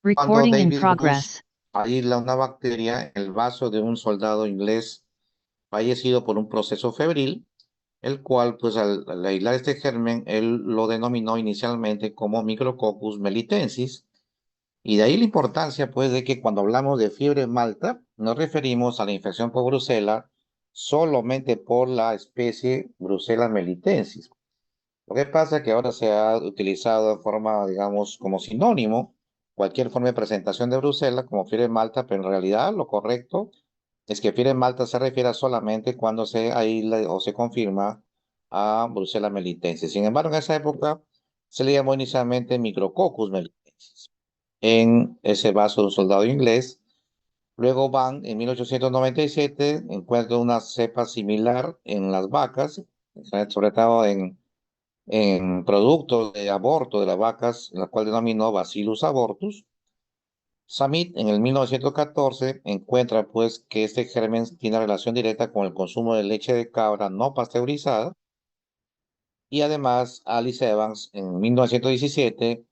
Cuando Recording in David Bruce progress. aísla una bacteria en el vaso de un soldado inglés fallecido por un proceso febril, el cual, pues al aislar este germen, él lo denominó inicialmente como Micrococcus melitensis, y de ahí la importancia, pues, de que cuando hablamos de fiebre en Malta, nos referimos a la infección por brucela solamente por la especie Brucella melitensis. Lo que pasa es que ahora se ha utilizado de forma, digamos, como sinónimo cualquier forma de presentación de Brucela como fiebre en Malta, pero en realidad lo correcto es que fiebre en Malta se refiere solamente cuando se aísla o se confirma a Brucella melitensis. Sin embargo, en esa época se le llamó inicialmente Micrococcus melitensis en ese vaso de un soldado inglés. Luego van, en 1897, encuentran una cepa similar en las vacas, sobre todo en productos de aborto de las vacas, la cual denominó Bacillus abortus. Samit en el 1914 encuentra pues que este germen tiene relación directa con el consumo de leche de cabra no pasteurizada, y además Alice Evans en 1917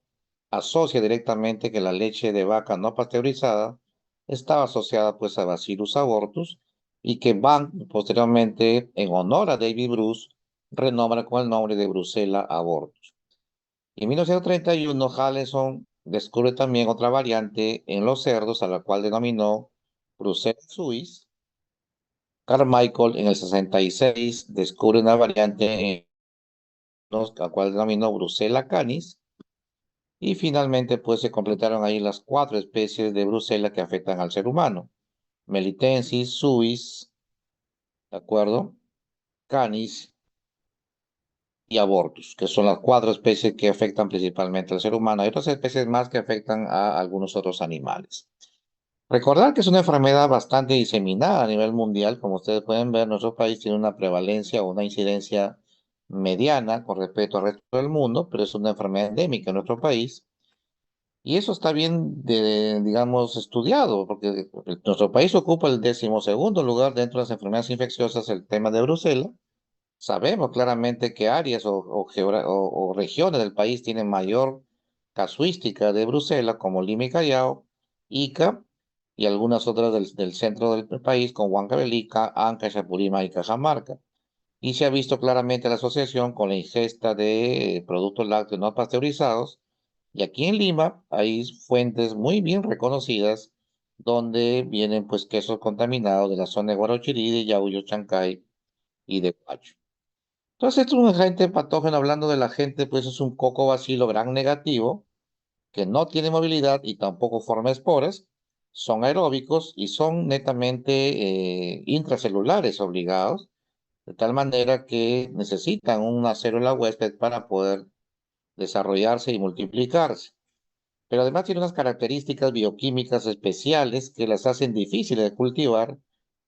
asocia directamente que la leche de vaca no pasteurizada estaba asociada pues a Bacillus abortus, y que Van posteriormente en honor a David Bruce renombra con el nombre de Brucella abortus. En 1931, Hallenson descubre también otra variante en los cerdos, a la cual denominó Brucella suis. Carmichael en el 66 descubre una variante en los, a la cual denominó Brucella canis. Y finalmente, pues se completaron ahí las cuatro especies de Brucella que afectan al ser humano: Melitensis, suis, ¿de acuerdo? Canis y abortus, que son las cuatro especies que afectan principalmente al ser humano. Hay otras especies más que afectan a algunos otros animales. Recordar que es una enfermedad bastante diseminada a nivel mundial. Como ustedes pueden ver, nuestro país tiene una prevalencia o una incidencia mediana con respecto al resto del mundo, pero es una enfermedad endémica en nuestro país. Y eso está bien, digamos, estudiado, porque nuestro país ocupa el 12º lugar dentro de las enfermedades infecciosas, el tema de Brucela. Sabemos claramente que áreas o regiones del país tienen mayor casuística de Brucela, como Lima y Callao, Ica, y algunas otras del centro del país, como Huancavelica, Anca, Chapurima y Cajamarca. Y se ha visto claramente la asociación con la ingesta de productos lácteos no pasteurizados. Y aquí en Lima hay fuentes muy bien reconocidas donde vienen pues quesos contaminados de la zona de Guarochirí, de Yauyos, Chancay y de Pacho. Entonces, esto es un agente patógeno. Hablando de la gente, pues es un coco bacilo gran negativo que no tiene movilidad y tampoco forma esporas. Son aeróbicos y son netamente intracelulares obligados, de tal manera que necesitan una célula huésped para poder desarrollarse y multiplicarse. Pero además tiene unas características bioquímicas especiales que las hacen difíciles de cultivar,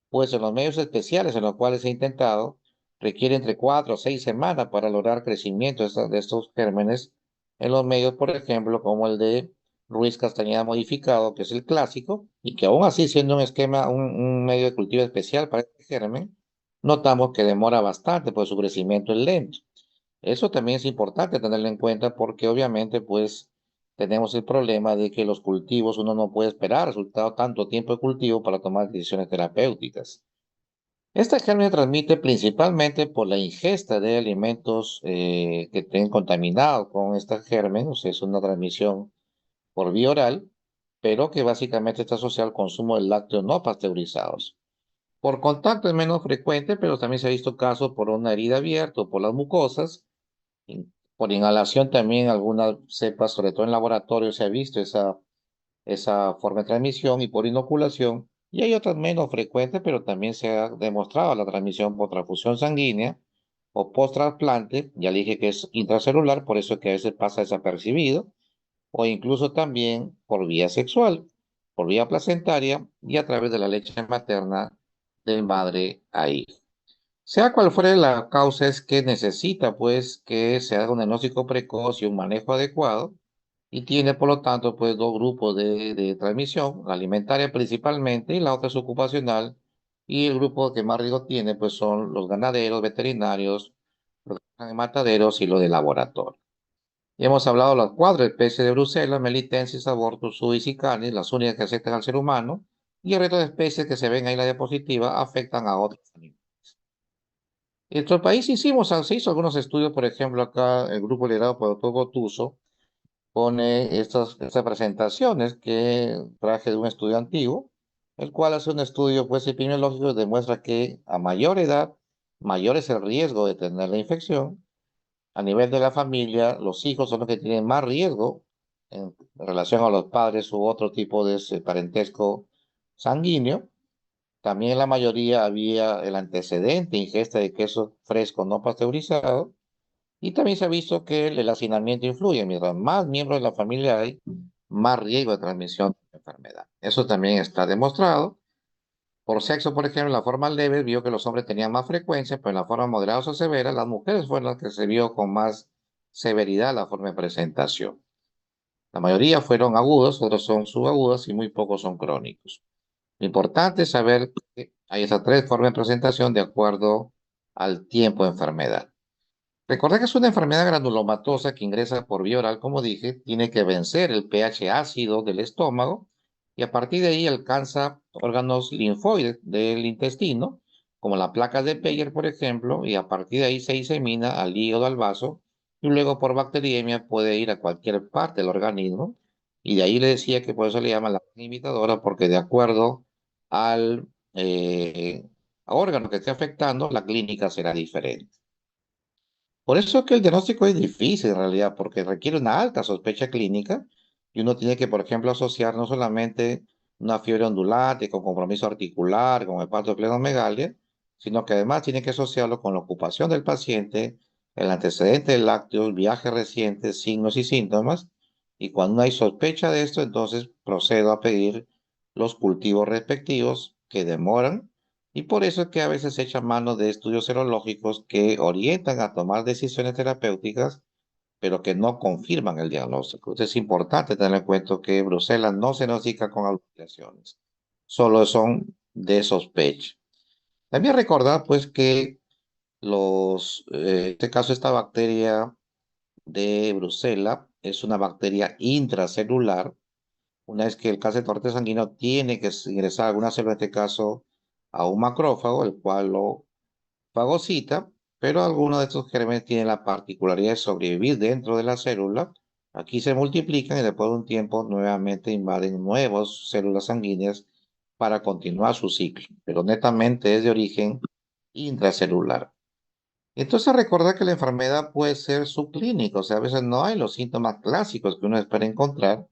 pues en los medios especiales en los cuales he intentado, requiere entre 4 o 6 semanas para lograr crecimiento de estos gérmenes en los medios, por ejemplo, como el de Ruiz Castañeda modificado, que es el clásico, y que aún así siendo un esquema, un medio de cultivo especial para este germen, notamos que demora bastante, pues su crecimiento es lento. Eso también es importante tenerlo en cuenta porque obviamente pues tenemos el problema de que los cultivos uno no puede esperar resultado tanto tiempo de cultivo para tomar decisiones terapéuticas. Este germen se transmite principalmente por la ingesta de alimentos que estén contaminados con este germen, o sea, es una transmisión por vía oral, pero que básicamente está asociada al consumo de lácteos no pasteurizados. Por contacto es menos frecuente, pero también se ha visto casos por una herida abierta o por las mucosas. Por inhalación también algunas cepas, sobre todo en laboratorio, se ha visto esa forma de transmisión, y por inoculación. Y hay otras menos frecuentes, pero también se ha demostrado la transmisión por transfusión sanguínea o post-trasplante. Ya le dije que es intracelular, por eso es que a veces pasa desapercibido, o incluso también por vía sexual, por vía placentaria y a través de la leche materna de madre a hijo. Sea cual fuere la causa, es que necesita pues que se haga un diagnóstico precoz y un manejo adecuado, y tiene por lo tanto pues dos grupos de transmisión: la alimentaria principalmente y la otra es ocupacional, y el grupo que más riesgo tiene pues son los ganaderos, veterinarios, los mataderos y los de laboratorio. Y hemos hablado de las cuatro especies de Bruselas, Melitensis, abortus, suis y canis, las únicas que afectan al ser humano, y el resto de especies que se ven ahí en la diapositiva afectan a otros animales. En nuestro país se hizo algunos estudios, por ejemplo, acá el grupo liderado por el doctor Gotuso pone estas presentaciones que traje de un estudio antiguo, el cual hace un estudio pues, epidemiológico y demuestra que a mayor edad, mayor es el riesgo de tener la infección. A nivel de la familia, los hijos son los que tienen más riesgo en relación a los padres u otro tipo de ese parentesco sanguíneo. También en la mayoría había el antecedente, ingesta de queso fresco no pasteurizado. Y también se ha visto que el hacinamiento influye. Mientras más miembros de la familia hay, más riesgo de transmisión de la enfermedad. Eso también está demostrado. Por sexo, por ejemplo, en la forma leve vio que los hombres tenían más frecuencia, pero en la forma moderada o severa, las mujeres fueron las que se vio con más severidad la forma de presentación. La mayoría fueron agudos, otros son subagudos y muy pocos son crónicos. Lo importante es saber que hay esas tres formas de presentación de acuerdo al tiempo de enfermedad. Recordad que es una enfermedad granulomatosa que ingresa por vía oral, como dije, tiene que vencer el pH ácido del estómago y a partir de ahí alcanza órganos linfoides del intestino, como la placa de Peyer, por ejemplo, y a partir de ahí se disemina al hígado, al vaso, y luego por bacteriemia puede ir a cualquier parte del organismo. Y de ahí le decía que por eso le llaman la imitadora, porque de acuerdo al órgano que esté afectando, la clínica será diferente. Por eso es que el diagnóstico es difícil en realidad, porque requiere una alta sospecha clínica y uno tiene que, por ejemplo, asociar no solamente una fiebre ondulante con compromiso articular, con hepatoesplenomegalia, sino que además tiene que asociarlo con la ocupación del paciente, el antecedente de lácteos, viajes recientes, signos y síntomas. Y cuando no hay sospecha de esto, entonces procedo a pedir los cultivos respectivos que demoran y por eso es que a veces se echa mano de estudios serológicos que orientan a tomar decisiones terapéuticas, pero que no confirman el diagnóstico. Entonces es importante tener en cuenta que Bruselas no se diagnostica con alucinaciones, solo son de sospecha. También recordar pues que en este caso esta bacteria de Bruselas es una bacteria intracelular. Una vez que el cáncer de torrente sanguíneo tiene que ingresar alguna célula, en este caso a un macrófago, el cual lo fagocita, pero algunos de estos gérmenes tienen la particularidad de sobrevivir dentro de la célula. Aquí se multiplican y después de un tiempo nuevamente invaden nuevas células sanguíneas para continuar su ciclo, pero netamente es de origen intracelular. Entonces recordar que la enfermedad puede ser subclínica, o sea, a veces no hay los síntomas clásicos que uno espera encontrar.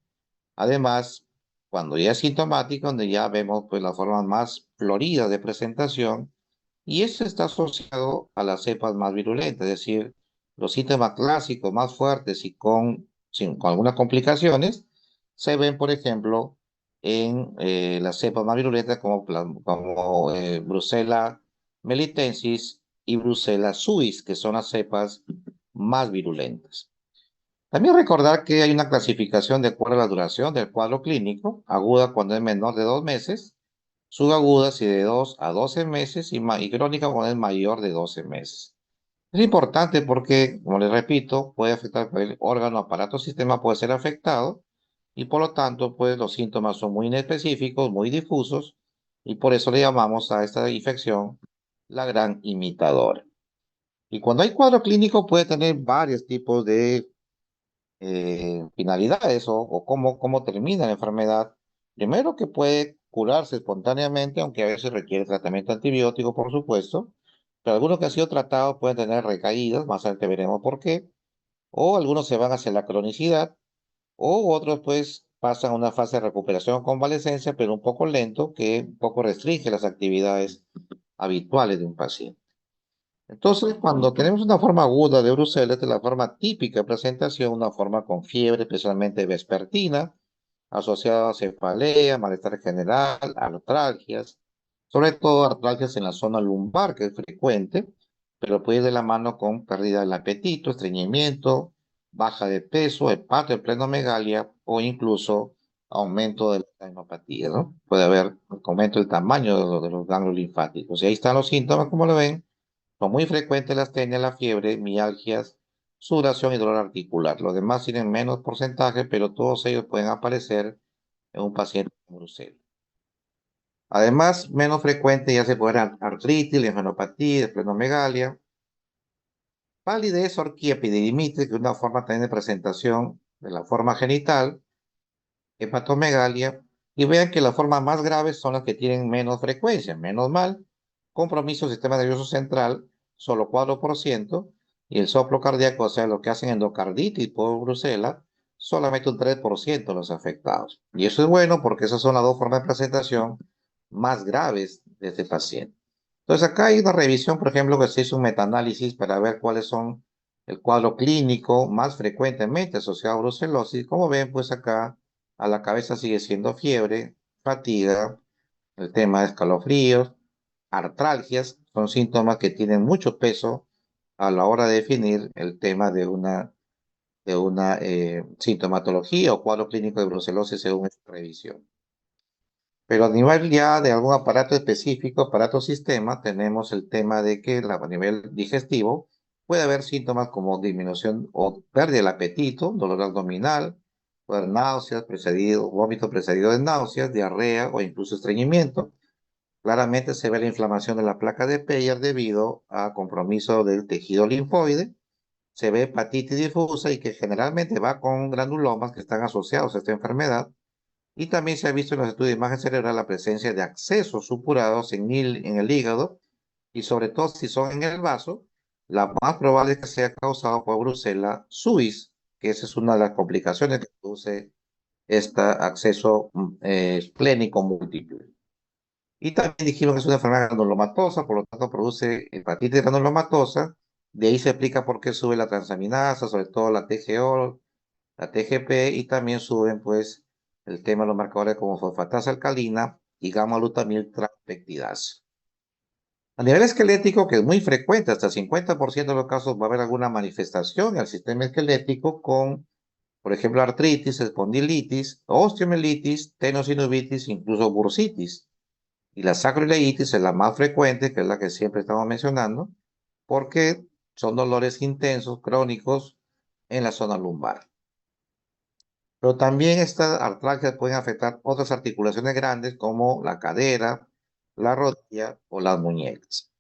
Además, cuando ya es sintomático, donde ya vemos pues la forma más florida de presentación, y eso está asociado a las cepas más virulentas, es decir, los síntomas clásicos más fuertes y con algunas complicaciones se ven, por ejemplo, en las cepas más virulentas como Brucella melitensis y Brucella suis, que son las cepas más virulentas. También recordar que hay una clasificación de acuerdo a la duración del cuadro clínico, aguda cuando es menor de 2 meses, subaguda si de 2 a 12 meses y crónica cuando es mayor de 12 meses. Es importante porque, como les repito, puede afectar el órgano, aparato, sistema puede ser afectado y por lo tanto, pues los síntomas son muy inespecíficos, muy difusos y por eso le llamamos a esta infección la gran imitadora. Y cuando hay cuadro clínico puede tener varios tipos de finalidades o cómo termina la enfermedad. Primero que puede curarse espontáneamente, aunque a veces requiere tratamiento antibiótico, por supuesto, pero algunos que han sido tratados pueden tener recaídas, más adelante veremos por qué, o algunos se van hacia la cronicidad, o otros pues pasan a una fase de recuperación o convalecencia, pero un poco lento, que un poco restringe las actividades habituales de un paciente. Entonces, cuando tenemos una forma aguda de Bruselas, es la forma típica de presentación, una forma con fiebre, especialmente vespertina, asociada a cefalea, malestar general, artralgias, sobre todo artralgias en la zona lumbar, que es frecuente, pero puede ir de la mano con pérdida del apetito, estreñimiento, baja de peso, hepatoesplenomegalia o incluso aumento de la hemopatía, ¿no? Puede haber aumento del tamaño de los ganglios linfáticos. Y ahí están los síntomas, como lo ven son muy frecuentes la astenia, la fiebre, mialgias, sudoración y dolor articular. Los demás tienen menos porcentaje, pero todos ellos pueden aparecer en un paciente con brucela. Además, menos frecuente ya se puede dar artritis, linfadenopatía, esplenomegalia, palidez, orquídea, epididimitis, que es una forma también de presentación de la forma genital, hepatomegalia, y vean que las formas más graves son las que tienen menos frecuencia, menos mal, compromiso del sistema nervioso central, solo 4%, y el soplo cardíaco, o sea, lo que hacen endocarditis por brucela, solamente un 3% de los afectados. Y eso es bueno porque esas son las dos formas de presentación más graves de este paciente. Entonces acá hay una revisión, por ejemplo, que se hizo un metaanálisis para ver cuáles son el cuadro clínico más frecuentemente asociado a brucelosis. Como ven, pues acá a la cabeza sigue siendo fiebre, fatiga, el tema de escalofríos, artralgias, son síntomas que tienen mucho peso a la hora de definir el tema de una sintomatología o cuadro clínico de brucelosis según esta revisión. Pero a nivel ya de algún aparato específico, aparato sistema, tenemos el tema de que a nivel digestivo puede haber síntomas como disminución o pérdida del apetito, dolor abdominal, puede haber náuseas, vómito precedido de náuseas, diarrea o incluso estreñimiento. Claramente se ve la inflamación de la placa de Peyer debido a compromiso del tejido linfoide. Se ve hepatitis difusa y que generalmente va con granulomas que están asociados a esta enfermedad. Y también se ha visto en los estudios de imagen cerebral la presencia de accesos supurados en el hígado y sobre todo si son en el vaso, la más probable es que sea causado por Brucella suis, que esa es una de las complicaciones que produce este acceso esplénico múltiple. Y también dijimos que es una enfermedad granulomatosa, por lo tanto produce hepatitis granulomatosa, de ahí se explica por qué sube la transaminasa, sobre todo la TGO, la TGP, y también pues el tema de los marcadores como fosfatasa alcalina y gamma-glutamil transpeptidasa. A nivel esquelético, que es muy frecuente, hasta el 50% de los casos va a haber alguna manifestación en el sistema esquelético con, por ejemplo, artritis, espondilitis, osteomielitis, tenosinovitis, incluso bursitis. Y la sacroileitis es la más frecuente, que es la que siempre estamos mencionando, porque son dolores intensos, crónicos, en la zona lumbar. Pero también estas artralgias pueden afectar otras articulaciones grandes como la cadera, la rodilla o las muñecas.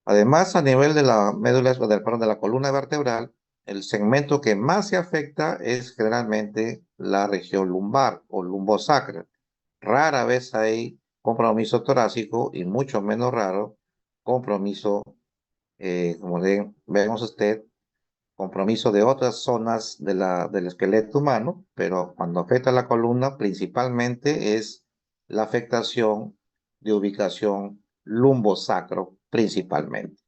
Además, a nivel de la médula, perdón, de la columna vertebral, el segmento que más se afecta es generalmente la región lumbar o lumbosacra. Rara vez hay compromiso torácico y mucho menos raro compromiso, como vemos usted, compromiso de otras zonas del esqueleto humano, pero cuando afecta la columna, principalmente es la afectación de ubicación lumbosacro, principalmente.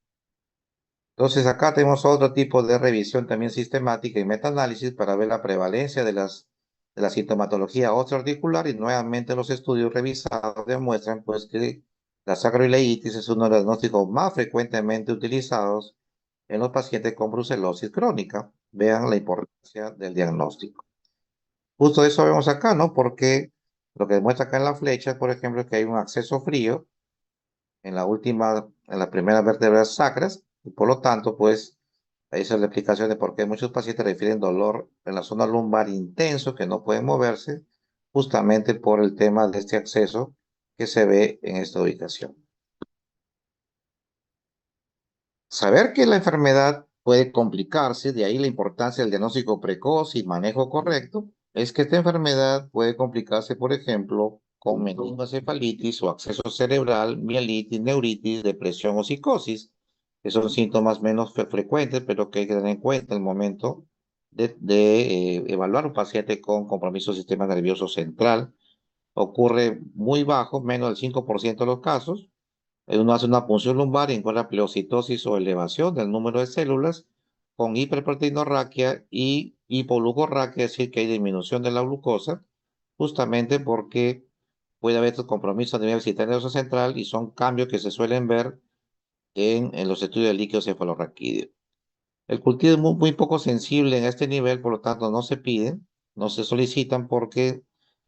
Entonces, acá tenemos otro tipo de revisión también sistemática y metaanálisis para ver la prevalencia de la sintomatología osteoarticular y nuevamente los estudios revisados demuestran pues que la sacroileitis es uno de los diagnósticos más frecuentemente utilizados en los pacientes con brucelosis crónica. Vean la importancia del diagnóstico. Justo eso vemos acá, ¿no? Porque lo que demuestra acá en la flecha, por ejemplo, es que hay un acceso frío en las primeras vértebras sacras, y por lo tanto, pues, ahí es la explicación de por qué muchos pacientes refieren dolor en la zona lumbar intenso, que no pueden moverse, justamente por el tema de este acceso que se ve en esta ubicación. Saber que la enfermedad puede complicarse, de ahí la importancia del diagnóstico precoz y manejo correcto, es que esta enfermedad puede complicarse, por ejemplo, con meningoencefalitis o acceso cerebral, mielitis, neuritis, depresión o psicosis, que son síntomas menos frecuentes, pero que hay que tener en cuenta el momento de evaluar un paciente con compromiso del sistema nervioso central. Ocurre muy bajo, menos del 5% de los casos. Uno hace una punción lumbar y encuentra pleocitosis o elevación del número de células con hiperproteinorraquia y hipoglucorraquia, es decir, que hay disminución de la glucosa, justamente porque puede haber estos compromisos a nivel del sistema nervioso central y son cambios que se suelen ver en los estudios de líquido cefalorraquídeo. El cultivo es muy poco sensible en este nivel, por lo tanto no se piden, no se solicitan porque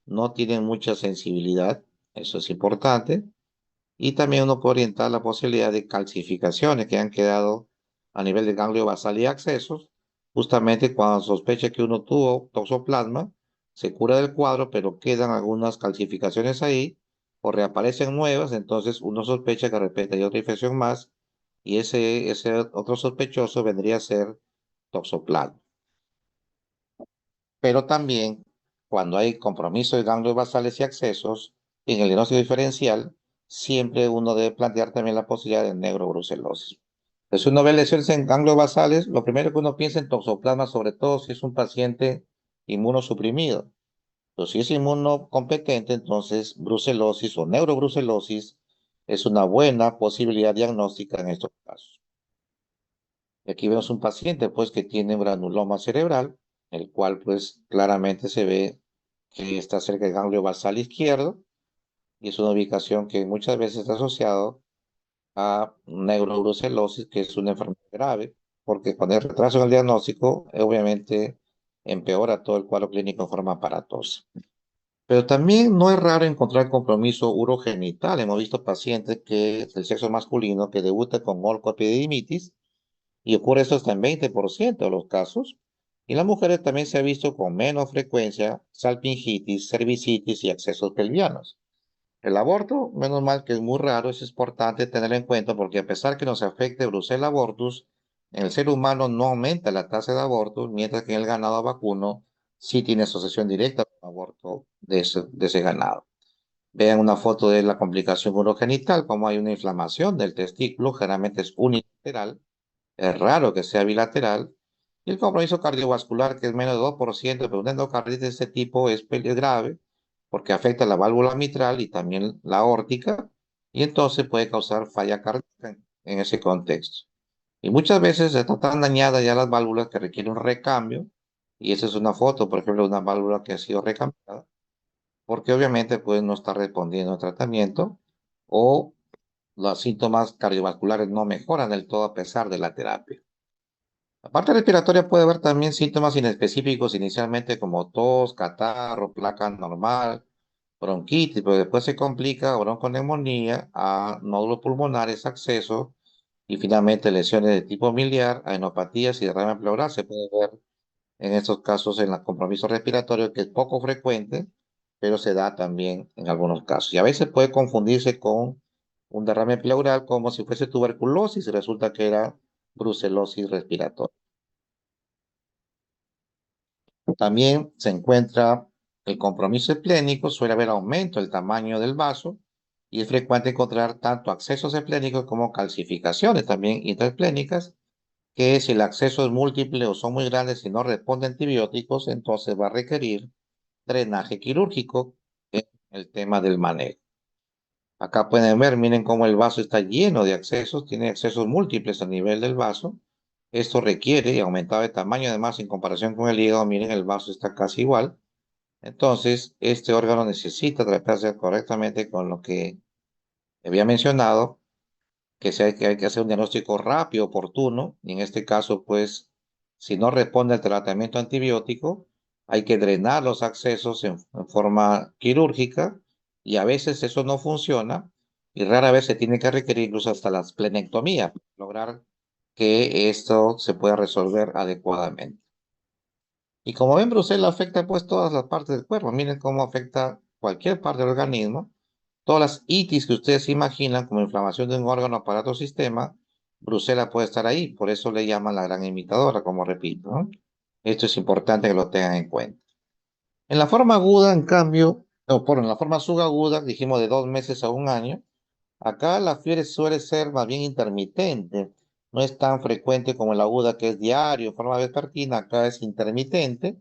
no tienen mucha sensibilidad, eso es importante. Y también uno puede orientar la posibilidad de calcificaciones que han quedado a nivel del ganglio basal y accesos, justamente cuando sospecha que uno tuvo toxoplasma, se cura del cuadro, pero quedan algunas calcificaciones ahí o reaparecen nuevas, entonces uno sospecha que de repente hay otra infección más y ese otro sospechoso vendría a ser toxoplasma. Pero también cuando hay compromiso de ganglios basales y accesos, en el diagnóstico diferencial, siempre uno debe plantear también la posibilidad de neurobrucelosis. Entonces, uno ve lesiones en ganglios basales, lo primero que uno piensa en toxoplasma, sobre todo si es un paciente inmunosuprimido. Entonces, si es inmunocompetente, entonces brucelosis o neurobrucelosis es una buena posibilidad diagnóstica en estos casos. Y aquí vemos un paciente pues que tiene un granuloma cerebral, el cual pues claramente se ve que está cerca del ganglio basal izquierdo y es una ubicación que muchas veces está asociado a neurobrucelosis, que es una enfermedad grave, porque con el retraso en el diagnóstico, obviamente empeora todo el cuadro clínico en forma aparatosa. Pero también no es raro encontrar compromiso urogenital. Hemos visto pacientes que del sexo masculino que debuta con oncoepididimitis y ocurre esto hasta en 20% de los casos. Y en las mujeres también se ha visto con menos frecuencia salpingitis, cervicitis y accesos pelvianos. El aborto, menos mal que es muy raro, es importante tenerlo en cuenta porque a pesar que nos afecte Brucella abortus, en el ser humano no aumenta la tasa de abortos, mientras que en el ganado vacuno sí tiene asociación directa con el aborto de ese ganado. Vean una foto de la complicación urogenital, como hay una inflamación del testículo, generalmente es unilateral, es raro que sea bilateral, y el compromiso cardiovascular, que es menos de 2%, pero una endocarditis de este tipo es grave, porque afecta la válvula mitral y también la aórtica, y entonces puede causar falla cardíaca en ese contexto. Y muchas veces está tan dañada ya las válvulas que requiere un recambio, y esa es una foto, por ejemplo, de una válvula que ha sido recambiada, porque obviamente pues no está respondiendo al tratamiento, o los síntomas cardiovasculares no mejoran del todo a pesar de la terapia. La parte respiratoria puede haber también síntomas inespecíficos inicialmente como tos, catarro, placa normal, bronquitis, pero después se complica a bronconeumonía, a nódulos pulmonares, acceso y finalmente lesiones de tipo miliar, adenopatías y derrame pleural. Se puede ver en estos casos en el compromiso respiratorio que es poco frecuente, pero se da también en algunos casos. Y a veces puede confundirse con un derrame pleural como si fuese tuberculosis y resulta que era brucelosis respiratoria. También se encuentra el compromiso esplénico, suele haber aumento del tamaño del vaso y es frecuente encontrar tanto accesos esplénicos como calcificaciones también intraesplénicas, que si el acceso es múltiple o son muy grandes y no responde a antibióticos, entonces va a requerir drenaje quirúrgico en el tema del manejo. Acá pueden ver, miren cómo el vaso está lleno de accesos, tiene accesos múltiples a nivel del vaso. Esto requiere aumentar el tamaño, además, en comparación con el hígado, miren, el vaso está casi igual. Entonces, este órgano necesita tratarse correctamente con lo que había mencionado, que hay que hacer un diagnóstico rápido, oportuno, y en este caso, pues, si no responde al tratamiento antibiótico, hay que drenar los accesos en forma quirúrgica, y a veces eso no funciona, y rara vez se tiene que requerir incluso hasta la esplenectomía, para lograr que esto se pueda resolver adecuadamente. Y como ven, Brucela afecta pues todas las partes del cuerpo. Miren cómo afecta cualquier parte del organismo. Todas las itis que ustedes se imaginan como inflamación de un órgano, aparato o sistema, Brucela puede estar ahí. Por eso le llaman la gran imitadora, como repito, ¿no? Esto es importante que lo tengan en cuenta. En la forma aguda, en cambio, en la forma subaguda, dijimos de 2 meses a un año, acá la fiebre suele ser más bien intermitente. No es tan frecuente como la aguda, que es diario, en forma vespertina. Acá es intermitente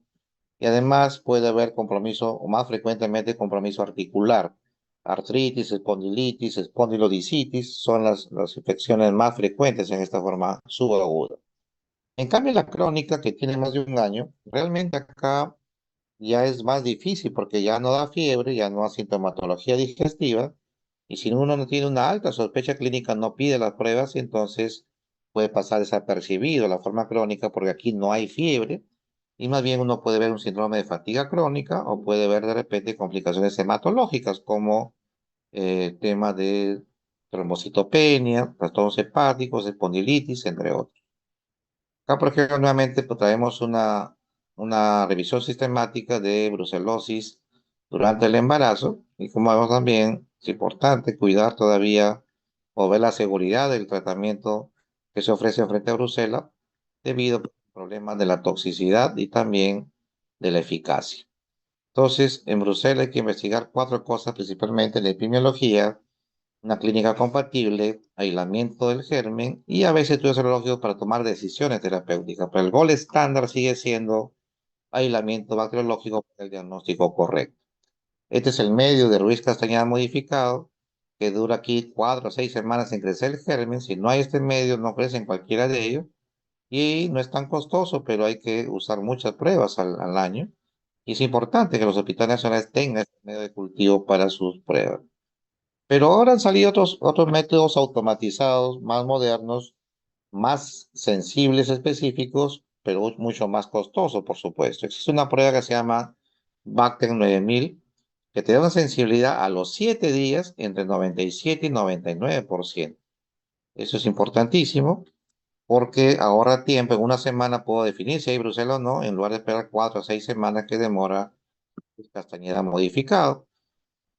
y además puede haber compromiso, o más frecuentemente compromiso articular. Artritis, espondilitis, espondilodicitis son las infecciones más frecuentes en esta forma subaguda. En cambio, la crónica, que tiene más de un año, realmente acá ya es más difícil porque ya no da fiebre, ya no da sintomatología digestiva, y si uno no tiene una alta sospecha clínica, no pide las pruebas y entonces puede pasar desapercibido la forma crónica porque aquí no hay fiebre, y más bien uno puede ver un síndrome de fatiga crónica o puede ver de repente complicaciones hematológicas como tema de trombocitopenia, trastornos hepáticos, espondilitis, entre otros. Acá, por ejemplo, nuevamente pues, traemos una revisión sistemática de brucelosis durante el embarazo y como vemos también es importante cuidar todavía o ver la seguridad del tratamiento que se ofrece frente a brucela debido a problemas de la toxicidad y también de la eficacia. Entonces, en Bruselas hay que investigar cuatro cosas, principalmente la epidemiología, una clínica compatible, aislamiento del germen y a veces estudios serológicos para tomar decisiones terapéuticas. Pero el gol estándar sigue siendo aislamiento bacteriológico para el diagnóstico correcto. Este es el medio de Ruiz Castañeda modificado, que dura aquí 4 o 6 semanas en crecer el germen. Si no hay este medio, no crece en cualquiera de ellos y no es tan costoso, pero hay que usar muchas pruebas al año. Y es importante que los hospitales nacionales tengan este medio de cultivo para sus pruebas. Pero ahora han salido otros métodos automatizados, más modernos, más sensibles, específicos, pero mucho más costosos, por supuesto. Existe una prueba que se llama Bactec 9000, que te da una sensibilidad a los 7 días entre 97 y 99%. Eso es importantísimo porque ahorra tiempo. En una semana puedo definir si hay brucela o no, en lugar de esperar 4 o 6 semanas que demora el Castañeda modificado.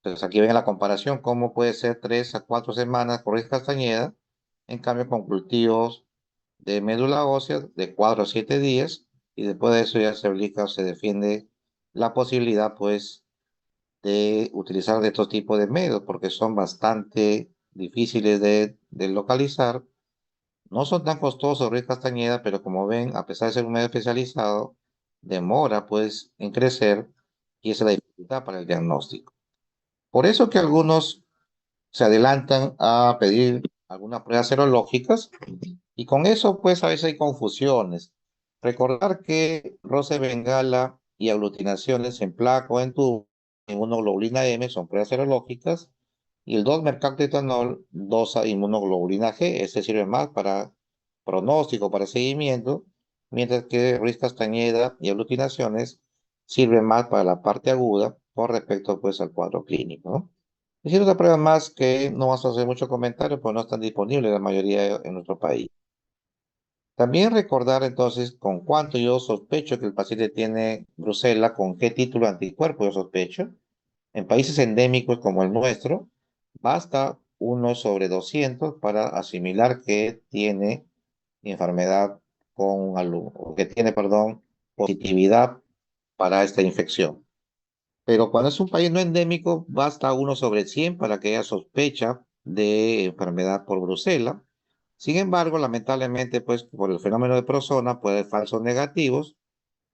Entonces aquí ven la comparación, cómo puede ser 3 a 4 semanas por Ruiz Castañeda, en cambio con cultivos de médula ósea de 4 a 7 días, y después de eso ya se aplica o se defiende la posibilidad, pues, de utilizar de estos tipos de medios, porque son bastante difíciles de localizar, no son tan costosos Ruiz Castañeda, pero como ven, a pesar de ser un medio especializado, demora, pues, en crecer, y esa es la dificultad para el diagnóstico. Por eso que algunos se adelantan a pedir algunas pruebas serológicas y con eso pues a veces hay confusiones. Recordar que roce bengala y aglutinaciones en placa o en tubo, en inmunoglobulina M son pruebas serológicas y el 2-mercaptoetanol dosa inmunoglobulina G, ese sirve más para pronóstico, para seguimiento, mientras que Ruiz Castañeda y aglutinaciones sirven más para la parte aguda con respecto pues al cuadro clínico, ¿no? Es otra prueba más que no vamos a hacer mucho comentario, pues no están disponibles la mayoría en nuestro país. También recordar entonces con cuánto yo sospecho que el paciente tiene brucela, con qué título de anticuerpo yo sospecho. En países endémicos como el nuestro, basta 1/200 para asimilar que tiene enfermedad con alumno, que tiene, perdón, positividad para esta infección. Pero cuando es un país no endémico, basta 1/100 para que haya sospecha de enfermedad por brucela. Sin embargo, lamentablemente, pues por el fenómeno de Prosona puede haber falsos negativos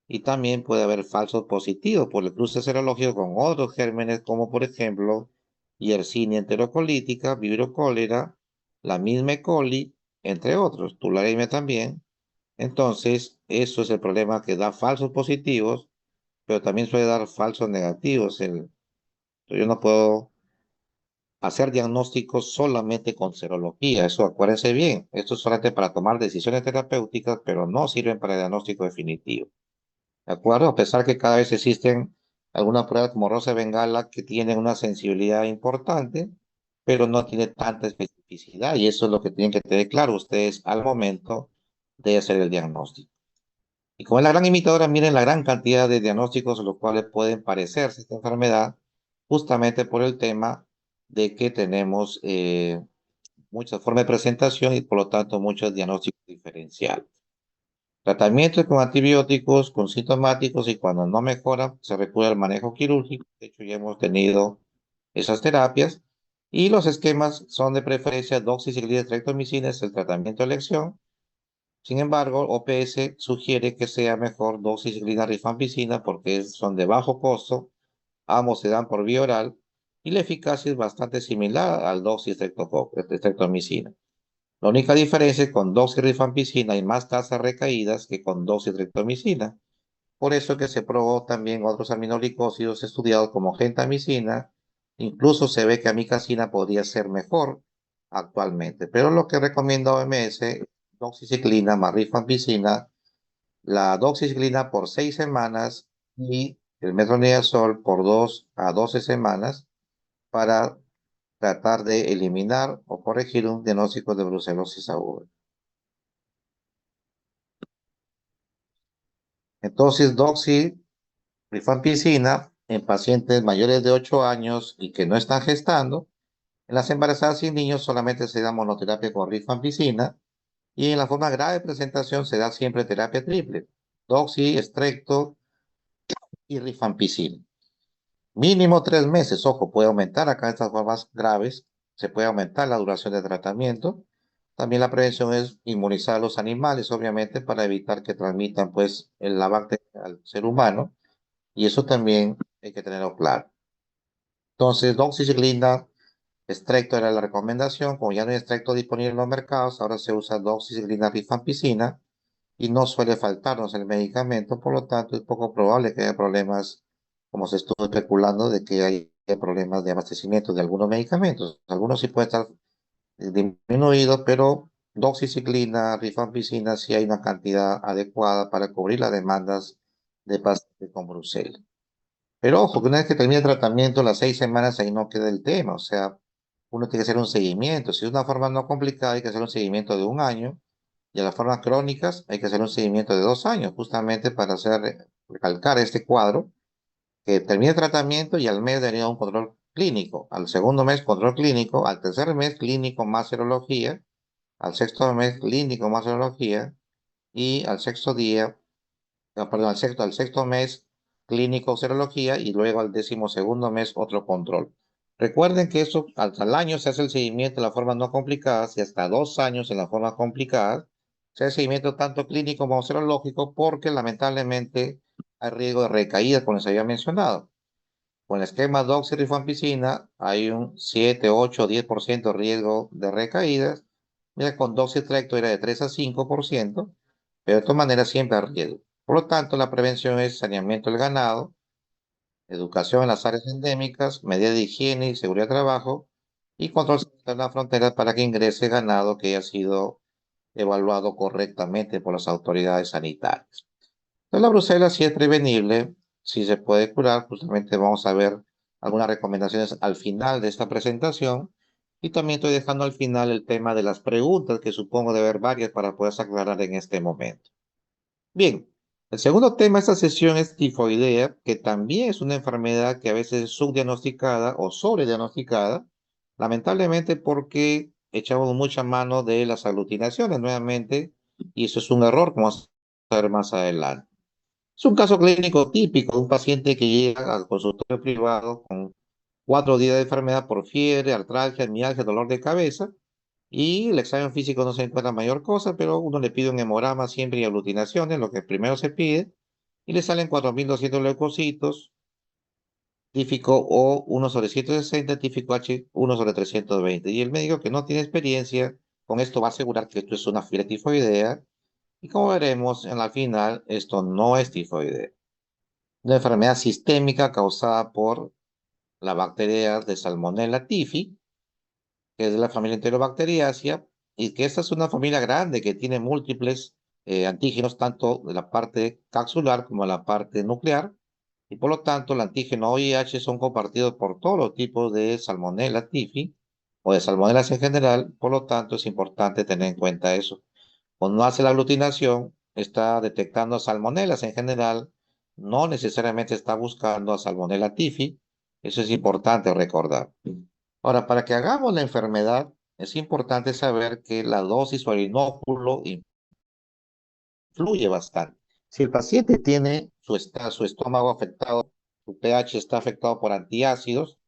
y también puede haber falsos positivos por el cruce serológico con otros gérmenes, como por ejemplo Yersinia enterocolítica, Vibrio cólera, la misma E. coli, entre otros, tularemia también. Entonces, eso es el problema, que da falsos positivos, pero también suele dar falsos negativos. Yo no puedo hacer diagnósticos solamente con serología, eso acuérdense bien. Esto es solamente para tomar decisiones terapéuticas, pero no sirven para el diagnóstico definitivo. ¿De acuerdo? A pesar que cada vez existen algunas pruebas como Rosa Bengala que tienen una sensibilidad importante, pero no tiene tanta especificidad, y eso es lo que tienen que tener claro ustedes al momento de hacer el diagnóstico. Y como es la gran imitadora, miren la gran cantidad de diagnósticos los cuales pueden parecerse esta enfermedad, justamente por el tema de que tenemos muchas formas de presentación y por lo tanto muchos diagnósticos diferenciales. Tratamiento con antibióticos, con sintomáticos, y cuando no mejora, se recurre al manejo quirúrgico. De hecho, ya hemos tenido esas terapias. Y los esquemas son de preferencia doxiciclina, streptomicina, es el tratamiento de elección. Sin embargo, OPS sugiere que sea mejor doxiciclina rifampicina porque son de bajo costo, ambos se dan por vía oral y la eficacia es bastante similar al doxystreptomicina. La única diferencia es que con doxyrifampicina hay más tasas recaídas que con doxystreptomicina. Por eso que se probó también otros aminoglicósidos estudiados como gentamicina. Incluso se ve que amicacina podría ser mejor actualmente. Pero lo que recomienda OMS es doxiciclina más rifampicina, la doxiciclina por 6 semanas y el metronidazol por 2 a 12 semanas para tratar de eliminar o corregir un diagnóstico de brucelosis aguda. Entonces, doxy-rifampicina en pacientes mayores de 8 años y que no están gestando. En las embarazadas y niños solamente se da monoterapia con rifampicina y en la forma grave de presentación se da siempre terapia triple, doxy, estrecto y rifampicina. Mínimo 3 meses, ojo, puede aumentar acá en estas formas graves, se puede aumentar la duración de tratamiento. También la prevención es inmunizar a los animales, obviamente, para evitar que transmitan pues la bacteria al ser humano y eso también hay que tenerlo claro. Entonces, doxiciclina, extracto era la recomendación, como ya no hay extracto disponible en los mercados, ahora se usa doxiciclina rifampicina y no suele faltarnos el medicamento, por lo tanto es poco probable que haya problemas, como se estuvo especulando, de que haya problemas de abastecimiento de algunos medicamentos. Algunos sí pueden estar disminuidos, pero doxiciclina, rifampicina, sí hay una cantidad adecuada para cubrir las demandas de pacientes con brucela. Pero ojo, que una vez que termine el tratamiento, las 6 semanas, ahí no queda el tema. O sea, uno tiene que hacer un seguimiento. Si es una forma no complicada, hay que hacer un seguimiento de 1 año. Y a las formas crónicas, hay que hacer un seguimiento de 2 años, justamente para recalcar este cuadro, que termine el tratamiento y al mes debería un control clínico. Al segundo mes, control clínico. Al tercer mes, clínico más serología. Al sexto mes, clínico más serología. Y al sexto día, perdón, al sexto mes clínico serología y luego al 12.º mes otro control. Recuerden que eso hasta el año se hace el seguimiento de la forma no complicada y hasta 2 años en la forma complicada se hace seguimiento tanto clínico como serológico porque lamentablemente hay riesgo de recaída, como les había mencionado. Con el esquema doxy-rifampicina hay un 7, 8, 10% riesgo de recaídas. Mira, con doxycycline era de 3 a 5%, pero de todas maneras siempre hay riesgo. Por lo tanto, la prevención es saneamiento del ganado, educación en las áreas endémicas, medidas de higiene y seguridad de trabajo y control sanitario en la frontera para que ingrese ganado que haya sido evaluado correctamente por las autoridades sanitarias. Entonces, la brucela sí es prevenible, sí se puede curar. Justamente vamos a ver algunas recomendaciones al final de esta presentación. Y también estoy dejando al final el tema de las preguntas, que supongo de haber varias para poder aclarar en este momento. Bien, el segundo tema de esta sesión es tifoidea, que también es una enfermedad que a veces es subdiagnosticada o sobrediagnosticada, lamentablemente porque echamos mucha mano de las aglutinaciones nuevamente, y eso es un error, como vamos a ver más adelante. Es un caso clínico típico de un paciente que llega al consultorio privado con 4 días de enfermedad por fiebre, artralgia, mialgia, dolor de cabeza, y el examen físico no se encuentra mayor cosa, pero uno le pide un hemograma siempre y aglutinaciones, lo que primero se pide, y le salen 4.200 leucocitos, típico O 1/160, típico H 1/320. Y el médico que no tiene experiencia con esto va a asegurar que esto es una fiebre tifoidea, y como veremos en la final, esto no es tifoidea. Una enfermedad sistémica causada por la bacteria de Salmonella typhi, que es de la familia Enterobacteriaceae, y que esta es una familia grande que tiene múltiples antígenos, tanto de la parte capsular como de la parte nuclear, y por lo tanto el antígeno OIH son compartidos por todos los tipos de Salmonella typhi o de salmonelas en general, por lo tanto es importante tener en cuenta eso. Cuando hace la aglutinación, está detectando salmonelas en general, no necesariamente está buscando a Salmonella typhi, eso es importante recordar. Ahora, para que hagamos la enfermedad, es importante saber que la dosis o el inóculo influye bastante. Si el paciente tiene su estómago afectado, su pH está afectado por antiácidos,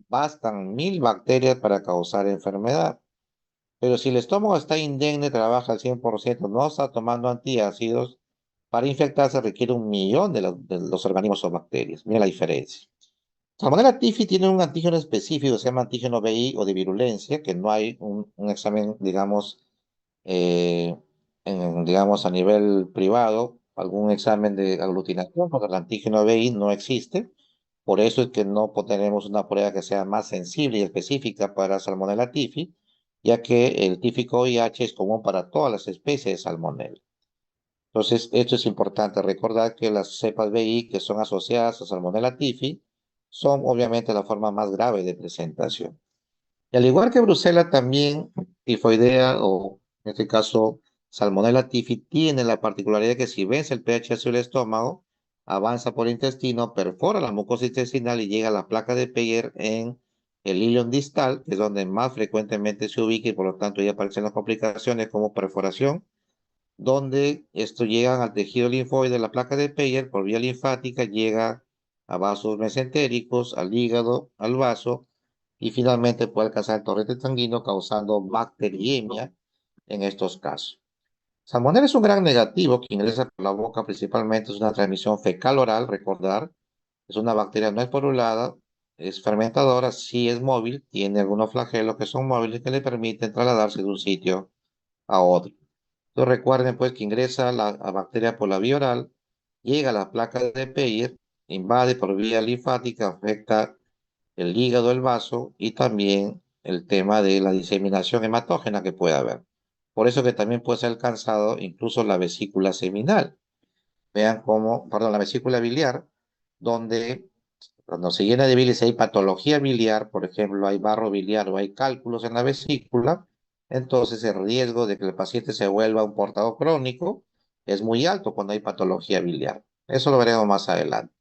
bastan 1.000 bacterias para causar enfermedad. Pero si el estómago está indemne, trabaja al 100%, no está tomando antiácidos, para infectarse requiere 1.000.000 de los organismos o bacterias. Mira la diferencia. Salmonella typhi tiene un antígeno específico, se llama antígeno BI o de virulencia, que no hay un examen, digamos, eh, digamos, a nivel privado, algún examen de aglutinación, porque el antígeno BI no existe. Por eso es que no tenemos una prueba que sea más sensible y específica para Salmonella typhi, ya que el típico IH es común para todas las especies de Salmonella. Entonces, esto es importante recordar que las cepas BI que son asociadas a Salmonella typhi son obviamente la forma más grave de presentación. Y al igual que Brucela, también tifoidea o en este caso Salmonella typhi tiene la particularidad de que si vence el pH hacia el estómago, avanza por el intestino, perfora la mucosa intestinal y llega a la placa de Peyer en el ilion distal, que es donde más frecuentemente se ubica y por lo tanto ya aparecen las complicaciones como perforación, donde esto llega al tejido linfoide de la placa de Peyer por vía linfática, llega a vasos mesentéricos, al hígado, al vaso y finalmente puede alcanzar el torrente sanguíneo causando bacteriemia en estos casos. Salmonella es un gran negativo que ingresa por la boca, principalmente es una transmisión fecal-oral, recordar, es una bacteria no esporulada, es fermentadora, sí es móvil, tiene algunos flagelos que son móviles que le permiten trasladarse de un sitio a otro. Entonces recuerden pues que ingresa la bacteria por la vía oral, llega a la placa de Peyer, invade por vía linfática, afecta el hígado, el vaso y también el tema de la diseminación hematógena que puede haber. Por eso que también puede ser alcanzado incluso la vesícula seminal. Vean cómo, perdón, la vesícula biliar, donde cuando se llena de bilis hay patología biliar, por ejemplo, hay barro biliar o hay cálculos en la vesícula, entonces el riesgo de que el paciente se vuelva un portador crónico es muy alto cuando hay patología biliar. Eso lo veremos más adelante.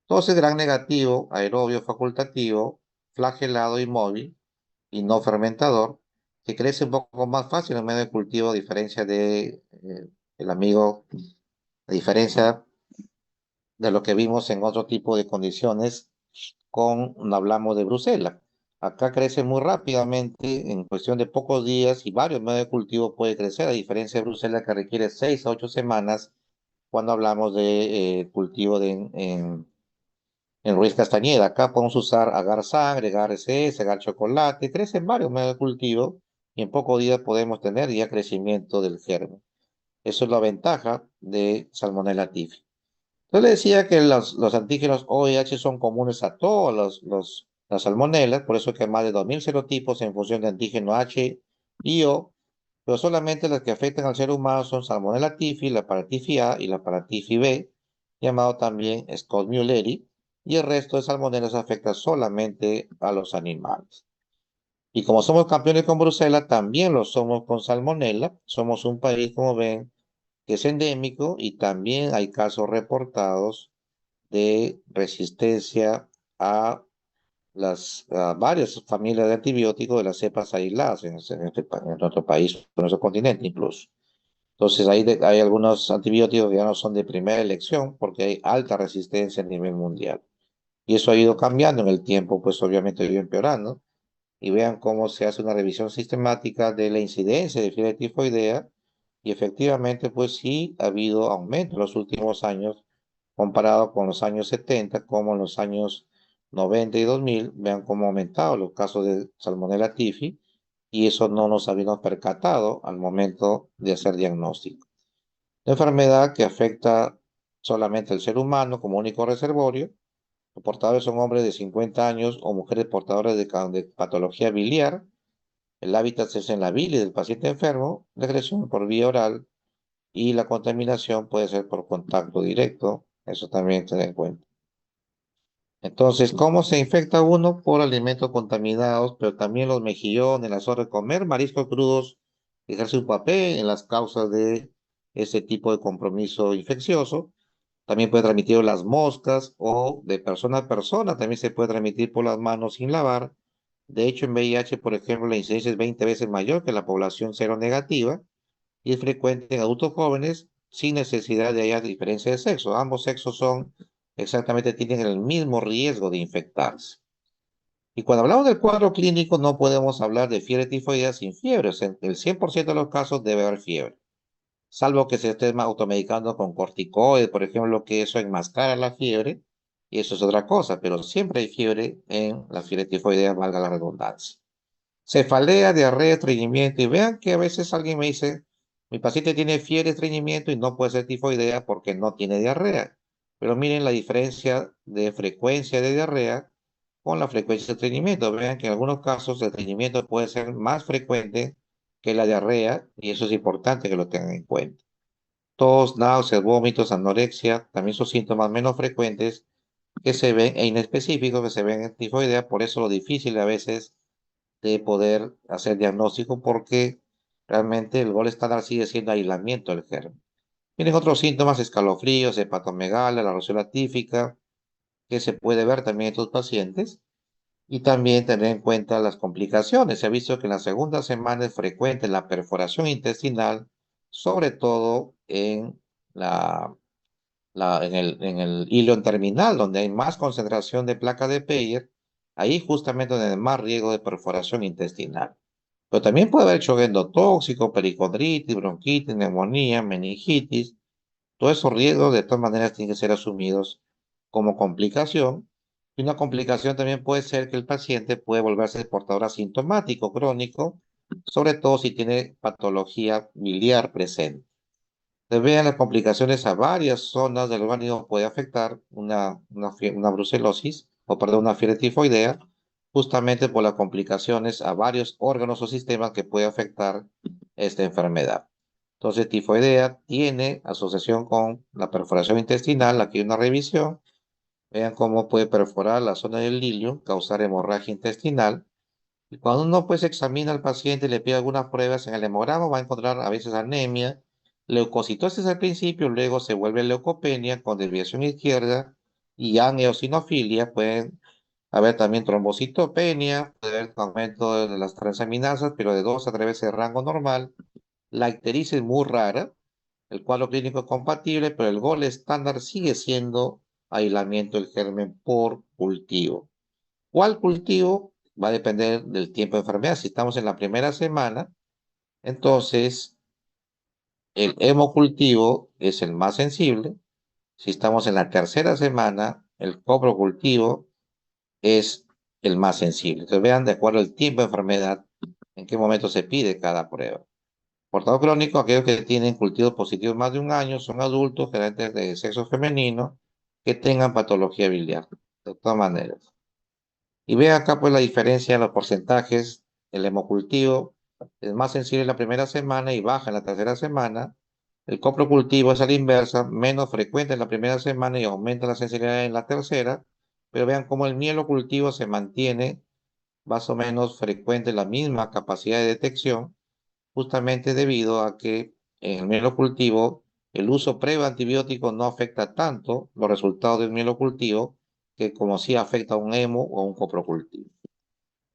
Entonces, gran negativo, aerobio facultativo, flagelado y móvil, y no fermentador, que crece un poco más fácil en medio de cultivo, a diferencia de el amigo, a diferencia de lo que vimos en otro tipo de condiciones no hablamos de Bruselas. Acá crece muy rápidamente, en cuestión de pocos días y varios medios de cultivo puede crecer, a diferencia de Bruselas que requiere 6 a 8 semanas cuando hablamos de cultivo en Ruiz Castañeda. Acá podemos usar agar sangre, agar SS, agar chocolate, crecen varios medios de cultivo y en pocos días podemos tener ya crecimiento del germen. Eso es la ventaja de Salmonella typhi. Entonces le decía que los antígenos OIH son comunes a todos las salmonelas, por eso que hay más de 2000 serotipos en función de antígeno H y O, pero solamente las que afectan al ser humano son Salmonella typhi, la paratifi A y la paratifi B, llamado también Scott-Muelleri, y el resto de salmonelas afecta solamente a los animales. Y como somos campeones con Bruselas, también lo somos con Salmonella. Somos un país, como ven, que es endémico y también hay casos reportados de resistencia a a varias familias de antibióticos de las cepas aisladas en nuestro país, en nuestro continente incluso. Entonces hay algunos antibióticos que ya no son de primera elección porque hay alta resistencia a nivel mundial. Y eso ha ido cambiando en el tiempo, pues obviamente ha ido empeorando. Y vean cómo se hace una revisión sistemática de la incidencia de fiebre tifoidea y efectivamente, pues sí ha habido aumento en los últimos años comparado con los años 70, como en los años 90 y 2000, vean cómo ha aumentado los casos de Salmonella typhi y eso no nos habíamos percatado al momento de hacer diagnóstico. La enfermedad que afecta solamente al ser humano como único reservorio, los portadores son hombres de 50 años o mujeres portadoras de patología biliar, el hábitat es en la bilis del paciente enfermo, la agresión por vía oral y la contaminación puede ser por contacto directo, eso también se da en cuenta. Entonces, ¿cómo se infecta uno? Por alimentos contaminados, pero también los mejillones, las horas de comer, mariscos crudos, ejerce un papel en las causas de ese tipo de compromiso infeccioso. También puede transmitir las moscas o de persona a persona, también se puede transmitir por las manos sin lavar. De hecho, en VIH, por ejemplo, la incidencia es 20 veces mayor que la población seronegativa y es frecuente en adultos jóvenes sin necesidad de haya diferencia de sexo. Ambos sexos son exactamente, tienen el mismo riesgo de infectarse. Y cuando hablamos del cuadro clínico, no podemos hablar de fiebre tifoidea sin fiebre. O sea, en el 100% de los casos debe haber fiebre, salvo que se esté automedicando con corticoides, por ejemplo, que eso enmascara la fiebre, y eso es otra cosa, pero siempre hay fiebre en la fiebre tifoidea, valga la redundancia. Cefalea, diarrea, estreñimiento, y vean que a veces alguien me dice, mi paciente tiene fiebre, estreñimiento y no puede ser tifoidea porque no tiene diarrea. Pero miren la diferencia de frecuencia de diarrea con la frecuencia de estreñimiento. Vean que en algunos casos el estreñimiento puede ser más frecuente que la diarrea y eso es importante que lo tengan en cuenta. Tos, náuseas, vómitos, anorexia, también son síntomas menos frecuentes que se ven e inespecíficos que se ven en tifoidea, por eso lo difícil a veces de poder hacer diagnóstico porque realmente el gol estándar sigue siendo aislamiento del germen. Tienen otros síntomas, escalofríos, hepatomegalia, la roción típica, que se puede ver también en estos pacientes. Y también tener en cuenta las complicaciones. Se ha visto que en la segunda semana es frecuente la perforación intestinal, sobre todo en en el hilo terminal, donde hay más concentración de placa de Peyer, ahí justamente donde hay más riesgo de perforación intestinal. Pero también puede haber choque endotóxico, pericondritis, bronquitis, neumonía, meningitis. Todos esos riesgos de todas maneras tienen que ser asumidos como complicación. Y una complicación también puede ser que el paciente puede volverse portador asintomático crónico, sobre todo si tiene patología biliar presente. Se vean las complicaciones a varias zonas del organismo, puede afectar una brucelosis, o perdón, una fiebre tifoidea, justamente por las complicaciones a varios órganos o sistemas que puede afectar esta enfermedad. Entonces, tifoidea tiene asociación con la perforación intestinal. Aquí hay una revisión. Vean cómo puede perforar la zona del ilio, causar hemorragia intestinal. Y cuando uno pues examina al paciente y le pide algunas pruebas en el hemograma, va a encontrar a veces anemia, leucocitosis al principio, luego se vuelve leucopenia con desviación izquierda y eosinofilia. Pueden haber también trombocitopenia, puede haber aumento de las transaminasas, pero de 2 a 3 veces el rango normal. La ictericia muy rara, el cuadro clínico es compatible, pero el gol estándar sigue siendo aislamiento del germen por cultivo. ¿Cuál cultivo? Va a depender del tiempo de enfermedad. Si estamos en la primera semana, entonces el hemocultivo es el más sensible. Si estamos en la tercera semana, el coprocultivo es el más sensible. Entonces vean de acuerdo al tiempo de enfermedad, en qué momento se pide cada prueba. Portador crónico, aquellos que tienen cultivos positivos más de un año, son adultos, generalmente de sexo femenino, que tengan patología biliar, de todas maneras. Y ve acá pues la diferencia en los porcentajes. El hemocultivo es más sensible en la primera semana y baja en la tercera semana. El coprocultivo es a la inversa, menos frecuente en la primera semana y aumenta la sensibilidad en la tercera. Pero vean cómo el mielocultivo se mantiene más o menos frecuente, la misma capacidad de detección, justamente debido a que en el mielocultivo el uso previo de antibióticos no afecta tanto los resultados del mielocultivo que como si afecta a un hemo o a un coprocultivo.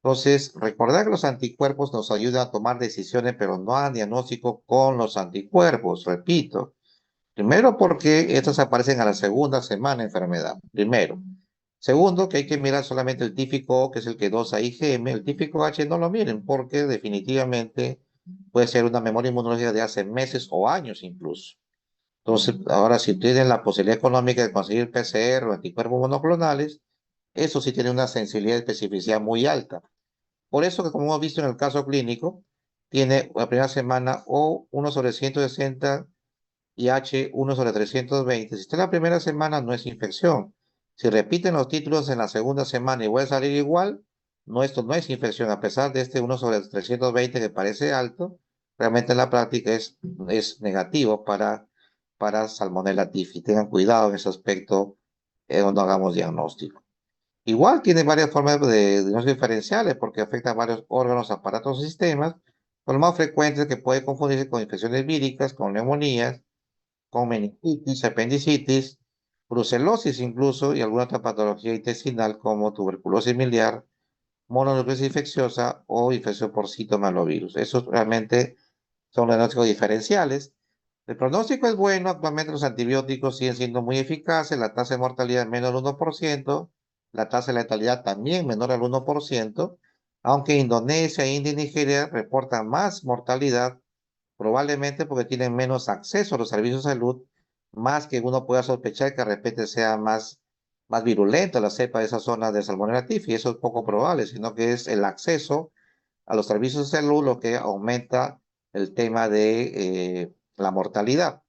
Entonces, recordar que los anticuerpos nos ayudan a tomar decisiones, pero no a diagnóstico con los anticuerpos, repito. Primero, porque estos aparecen a la segunda semana de enfermedad. Primero. Segundo, que hay que mirar solamente el típico O, que es el que dosa IgM. El típico H no lo miren, porque definitivamente puede ser una memoria inmunológica de hace meses o años incluso. Entonces, ahora, si tienen la posibilidad económica de conseguir PCR o anticuerpos monoclonales, eso sí tiene una sensibilidad y especificidad muy alta. Por eso que, como hemos visto en el caso clínico, tiene la primera semana O 1/160 y H 1/320. Si está en la primera semana, no es infección. Si repiten los títulos en la segunda semana y vuelve a salir igual, no, esto no es infección, a pesar de este 1/320 que parece alto, realmente en la práctica es negativo para Salmonella typhi. Tengan cuidado en ese aspecto cuando hagamos diagnóstico. Igual tiene varias formas de diagnóstico diferenciales porque afecta a varios órganos, aparatos o sistemas. Lo más frecuente es que puede confundirse con infecciones víricas, con neumonías, con meningitis, apendicitis, brucelosis incluso y alguna otra patología intestinal como tuberculosis miliar, mononucleosis infecciosa o infección por citomegalovirus. Esos realmente son diagnósticos diferenciales. El pronóstico es bueno. Actualmente los antibióticos siguen siendo muy eficaces. La tasa de mortalidad es menor al 1%. La tasa de letalidad también menor al 1%. Aunque Indonesia, India y Nigeria reportan más mortalidad, probablemente porque tienen menos acceso a los servicios de salud, más que uno pueda sospechar que de repente sea más virulenta la cepa de esa zona de Salmonella typhi. Eso es poco probable, sino que es el acceso a los servicios de salud lo que aumenta el tema de la mortalidad.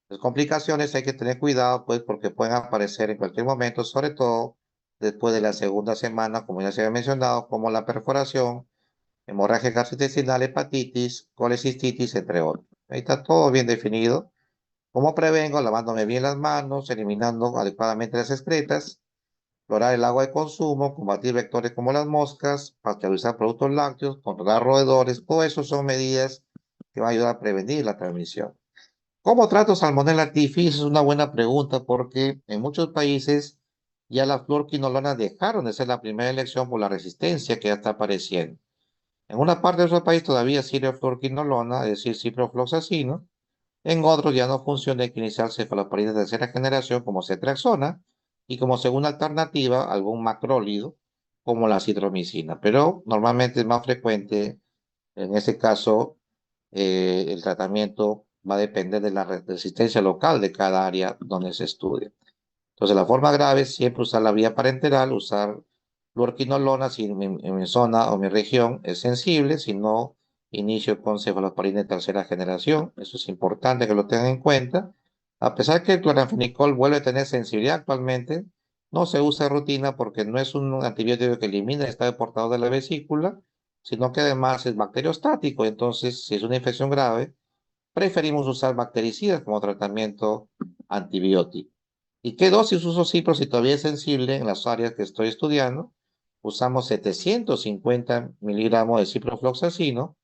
Las complicaciones hay que tener cuidado, pues, porque pueden aparecer en cualquier momento, sobre todo después de la segunda semana, como ya se había mencionado, como la perforación, hemorragia gastrointestinal, hepatitis, colecistitis, entre otros. Ahí está todo bien definido. ¿Cómo prevengo? Lavándome bien las manos, eliminando adecuadamente las excretas, clorar el agua de consumo, combatir vectores como las moscas, pasteurizar productos lácteos, controlar roedores. Todo eso son medidas que va a ayudar a prevenir la transmisión. ¿Cómo trato Salmonella typhi? Es una buena pregunta porque en muchos países ya la fluorquinolona dejaron de ser la primera elección por la resistencia que ya está apareciendo. En una parte de nuestro país todavía sirve fluorquinolona, es decir, ciprofloxacino. En otros ya no funciona, hay que iniciar cefalosporina de tercera generación como ceftriaxona y como segunda alternativa algún macrólido como la citromicina. Pero normalmente es más frecuente, en ese caso, el tratamiento va a depender de la resistencia local de cada área donde se estudie. Entonces, la forma grave es siempre usar la vía parenteral, usar fluorquinolona si en mi zona o mi región es sensible, si no, inicio con cefalosporina de tercera generación. Eso es importante que lo tengan en cuenta. A pesar que el cloranfenicol vuelve a tener sensibilidad actualmente, no se usa de rutina porque no es un antibiótico que elimina el estado portador de la vesícula, sino que además es bacteriostático. Entonces, si es una infección grave, preferimos usar bactericidas como tratamiento antibiótico. ¿Y qué dosis uso cipro si todavía es sensible en las áreas que estoy estudiando? Usamos 750 miligramos de ciprofloxacino,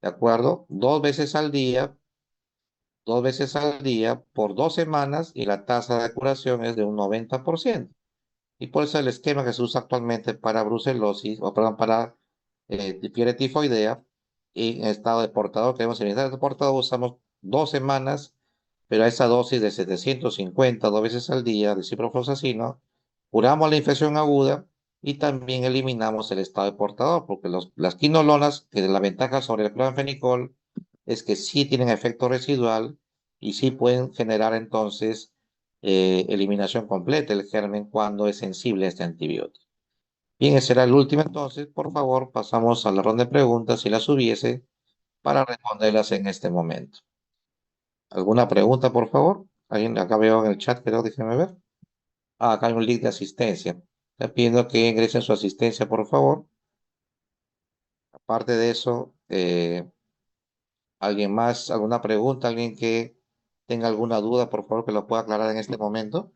¿de acuerdo? Dos veces al día por 2 semanas y la tasa de curación es de un 90%. Y por eso el esquema que se usa actualmente para brucelosis, o perdón, para fiebre tifoidea, y en estado de portador, que vemos en estado de portador, usamos 2 semanas, pero a esa dosis de 750 2 veces al día de ciprofloxacino, curamos la infección aguda y también eliminamos el estado de portador, porque las quinolonas, que la ventaja sobre el cloranfenicol es que sí tienen efecto residual y sí pueden generar entonces eliminación completa del germen cuando es sensible a este antibiótico. Bien, ese era el último entonces. Por favor, pasamos a la ronda de preguntas si las hubiese para responderlas en este momento. ¿Alguna pregunta, por favor? Alguien acá veo en el chat, pero déjenme ver. Ah, acá hay un link de asistencia. Le pido que ingresen su asistencia, por favor. Aparte de eso, ¿alguien más? ¿Alguna pregunta? ¿Alguien que tenga alguna duda, por favor, que lo pueda aclarar en este momento?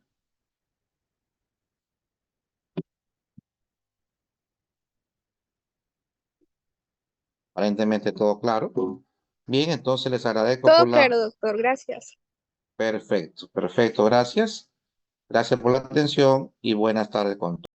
Aparentemente todo claro. Bien, entonces les agradezco Todo por la... claro, doctor, gracias. Perfecto, perfecto, gracias. Gracias por la atención y buenas tardes con todos.